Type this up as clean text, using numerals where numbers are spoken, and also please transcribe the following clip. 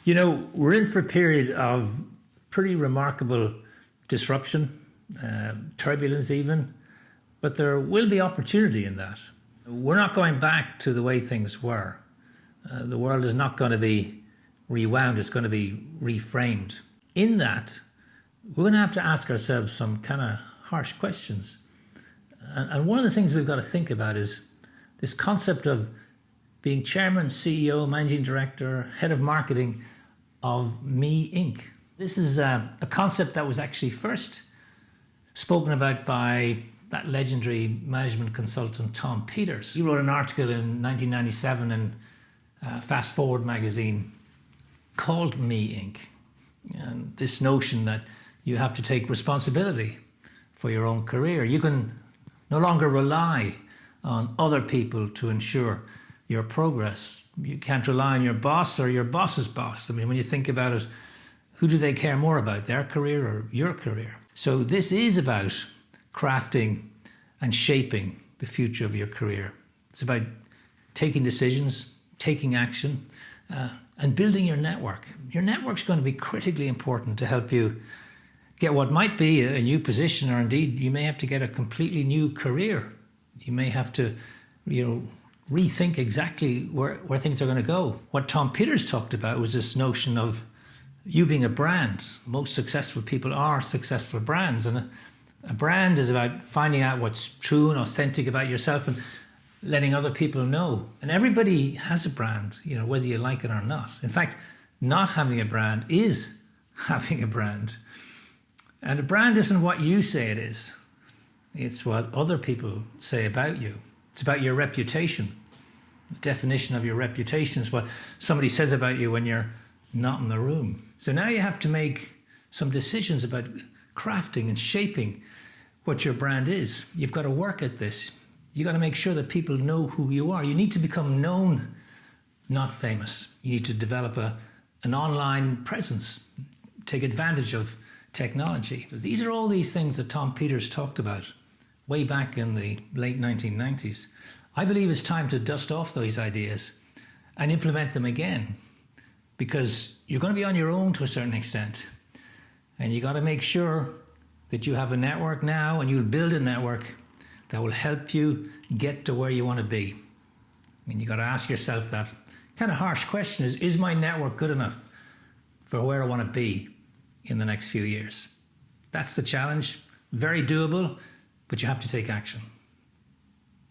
You know, we're in for a period of pretty remarkable disruption, turbulence even, but there will be opportunity in that. We're not going back to the way things were. The world is not going to be rewound, it's going to be reframed. In that, we're going to have to ask ourselves some kind of harsh questions. And one of the things we've got to think about is this concept of being chairman, CEO, managing director, head of marketing of Me Inc. This is a concept that was actually first spoken about by that legendary management consultant Tom Peters. He wrote an article in 1997 in Fast Forward magazine called Me Inc. And this notion that you have to take responsibility for your own career. You can no longer rely on other people to ensure your progress. You can't rely on your boss or your boss's boss. I mean, when you think about it, who do they care more about, their career or your career? So this is about crafting and shaping the future of your career. It's about taking decisions, taking action, and building your network. Your network's going to be critically important to help you get what might be a new position, or indeed you may have to get a completely new career. You may have to, rethink exactly where things are going to go. What Tom Peters talked about was this notion of you being a brand. Most successful people are successful brands, and a brand is about finding out what's true and authentic about yourself and letting other people know. And everybody has a brand, whether you like it or not. In fact, not having a brand is having a brand. And a brand isn't what you say it is. It's what other people say about you. It's about your reputation. The definition of your reputation is what somebody says about you when you're not in the room. So now you have to make some decisions about crafting and shaping what your brand is. You've got to work at this. You've got to make sure that people know who you are. You need to become known, not famous. You need to develop an online presence, take advantage of technology. These are all these things that Tom Peters talked about way back in the late 1990s. I believe it's time to dust off those ideas and implement them again, because you're going to be on your own to a certain extent. And you got to make sure that you have a network now, and you'll build a network that will help you get to where you want to be. I mean, you got to ask yourself that kind of harsh question: is my network good enough for where I want to be in the next few years? That's the challenge. Very doable, but you have to take action.